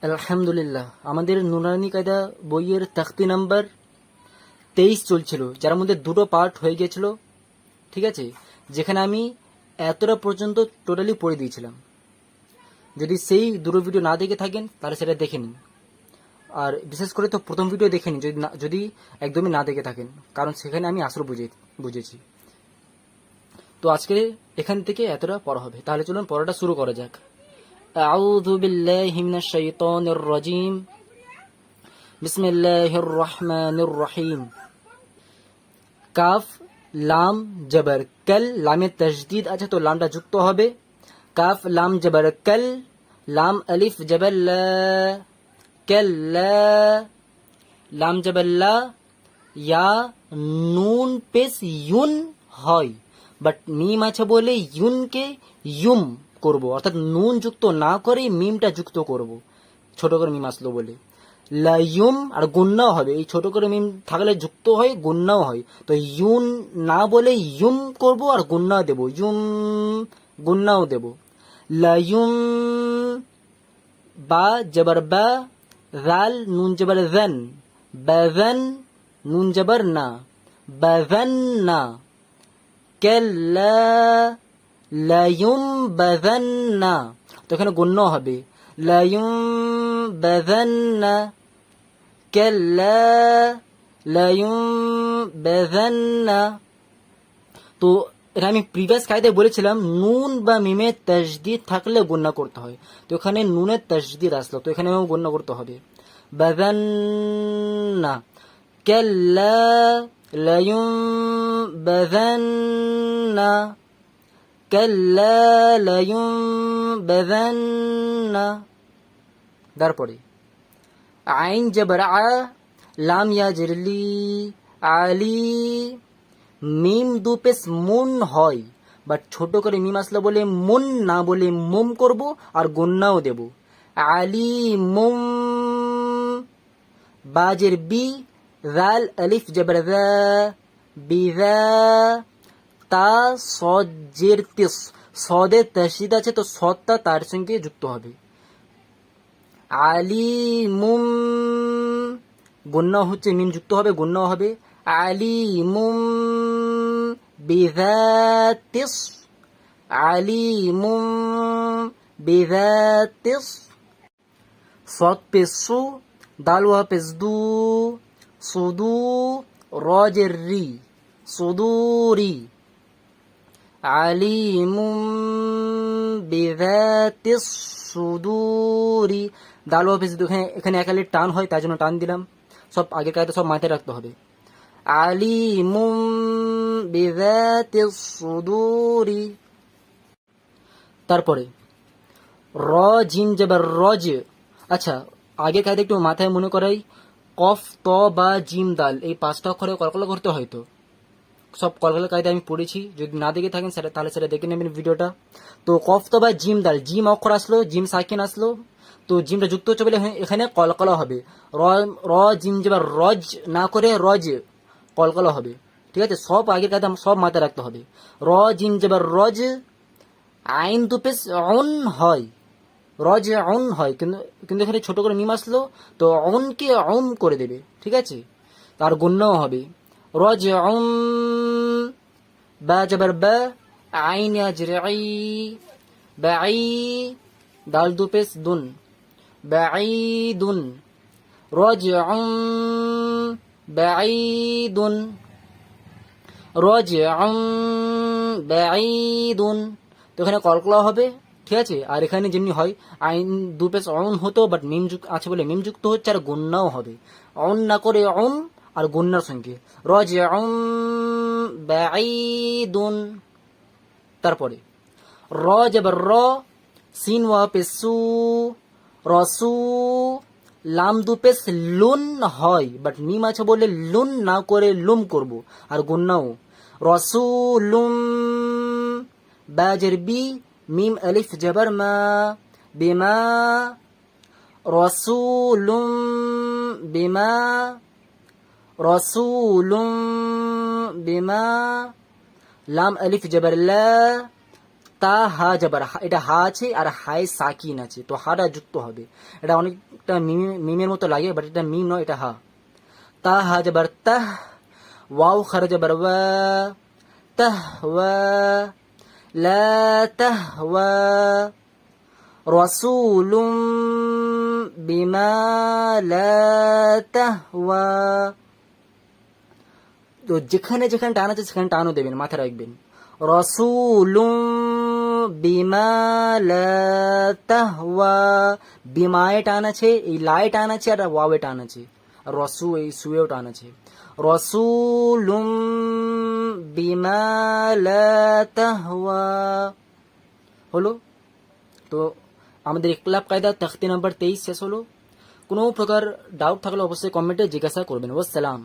আলহামদুলিল্লাহ, আমাদের নুরানি কায়দা বইয়ের তাখতি নাম্বার 23 চলছিল, যার মধ্যে দুটো পার্ট হয়ে গেছিল। ঠিক আছে, যেখানে আমি এতটা পর্যন্ত টোটালি পড়ে দিয়েছিলাম। যদি সেই দুটো ভিডিও না দেখে থাকেন তাহলে সেটা দেখে নিন, আর বিশেষ করে তো প্রথম ভিডিও দেখে নিন যদি একদমই না দেখে থাকেন, কারণ সেখানে আমি আসল বুঝেছি। তো আজকে এখান থেকে এতটা পড়া হবে, তাহলে চলুন পড়াটা শুরু করা যাক। আউযু বিল্লাহি মিনাশ শাইতানির রাজিম। বিসমিল্লাহির রহমানির রহিম। কাফ লাম জবর কাল, লামে তাজদীদ আছে তো লামটা যুক্ত হবে। কাফ লাম জবর কাল, লাম আলিফ জবর লা, কাল্লা, লাম জবর লা, ইয়া নুন পেশ ইউন হয়, বাট মিম আছে বলে ইউনকে ইউম করব, অর্থাৎ নুন যুক্ত না করে মিমটা যুক্ত করব, ছোট করে মিম আসলো বলে। লাইয়ুম, আর গুন্নাও হবে, এই ছোট করে মিম থাকলে যুক্ত হয়, গুন্নাও হয়। তো ইউন না বলে ইউম করব, আর গুন্নাও দেব, ইউম, গুন্নাও দেব। লাইয়ুম, বা জবর বা, জাল নুন জবর জান, বাজান নুন জবর না, বাজান না। কাল্লা লাইয়ুম বাজান না, তো এখানে গুন্নাও হবে, লাইয়ুম বাজান না। কাল্লা লাইয়ুম বাজান না। তো এটা আমি প্রিভিয়াস কায়দায় বলেছিলাম নুন বা মিমে তাজদীদ থাকলে গুন্না করতে হয়, তো এখানে নুনের তাজদীদ আসলো, তো এখানে গুন্না করতে হবে। বাযান্না, কাল্লা লায়ুনবাযান্না, কাল্লা লায়ুনবাযান্না। তারপরে আইন জবর আ, লাম ইয়া জেরলি, আলি, মিম দু পেশ মুন হয়, বাট ছোট করে মিম আসলে বলে মুন না বলে মুম করব, আর গুন্নাও দেব। আলি মুম, বাজের বি, জাল আলিফ জবর জা, বিজা, তা সজের তিস, সদের তাসদিদ আছে তো সদটা তার সঙ্গে যুক্ত হবে। আলিমুম, গুন্নাও হচ্ছে, মিম যুক্ত হবে, গুন্নাও হবে। আলিমুম বিযাতিস, আলিমুম বিযাতিস। সদ পেশ সু, দাল ওয়া পেশ দু, সুদু, রজের রি, সুদুরি। আলিমুম বিযাতিস সুদুরি, দাল ওয়া পেশ দু, এখানে একালে টান হয়, তাই জন্য টান দিলাম। সব আগের কায়দা সব মাথায় রাখতে হবে। আলিমুম বিযাতিস সুদুরি। তারপরে র জিম জবর রজ। আচ্ছা, আগের কায়দা একটু মাথায় মনে করাই, কফ ত বা জিম দাল, এই পাঁচটা অক্ষরে কলকলা করতে হয়, তো সব কলকলা কায়দা আমি পড়েছি, যদি না দেখে থাকেন সেটা তাহলে সেটা দেখে নেবেন ভিডিওটা। তো কফ তো বা জিম দাল, জিম অক্ষর আসলো, জিম সাকিন আসলো, তো জিমটা যুক্ত হচ্ছে বলে এখানে কলকলা হবে। র র জিম জবর রজ না করে রজ, কলকলা হবে। ঠিক আছে, সব আগের কায়দা সব মাথায় রাখতে হবে। র জিম জবর রজ, আইন দু পেশ অন হয়, রজ অন হয়, কিন্তু এখানে ছোট করে মিম আসলো, তো অনকে অম করে দেবে। ঠিক আছে, তার গুন্নাও হবে। রজ অম, বা জবর বা, আইন ইয়াজরাই, বাই, দাল দু পেশ দুন, বাঈদুন, রাজিউন, বাঈদুন, রাজিউন, বাঈদুন। তো এখানে কলকলা হবে। ঠিক আছে, আর এখানে যেমনি হয় আইন দু পেশ অন হতো, বাট মিম আছে বলে মিম যুক্ত হচ্ছে, আর গুন্নাও হবে, অন না করে অন আর গুন্নার সঙ্গে। রাজিউন বাঈদুন। তারপরে র জবর র, সিন ওয়া পেশ সু, রসু, লাম দু পেশ লুন হয়, বাট মিম আছে বলে লুন না করে লুম করব, আর গুন্নাও। রসুলুম, বাজের বি, মিম আলিফ জবর মা, বিমা, রসুলুম বিমা, রসুলুম বিমা। লাম আলিফ জবর লা, তা হা জবর হা, এটা হা আছে আর হায় সাকিন আছে, তো হাটা যুক্ত হবে। এটা অনেকটা মিমের মতো লাগে, বাট এটা মিম নয়, এটা হা। তা হা জবর তাহ, ওয়াও খারা জবর ওয়া, তাহ ওয়া, লা তাহ ওয়া, রাসূলুম বিমা লা তাহওয়া। তো যেখানে যেখানে টান আছে সেখানে টানও দেবেন, মাথায় রাখবেন। রাসূলুম বিমা লা তাহওয়া, বিমায়ে টান আছে, এই লায়ে টান আছে, আর ওয়াওয়ে টান আছে, আর রসু এই সুয়েও টান আছে। রাসূলুম বিমা লা তাহওয়া হলো। তো আমাদের ইখতিলাফ কায়দা তখতি নাম্বার 23 শেষ হলো। কোনো প্রকার ডাউট থাকলে অবশ্যই কমেন্টে জিজ্ঞাসা করবেন। ওয়াসসালাম।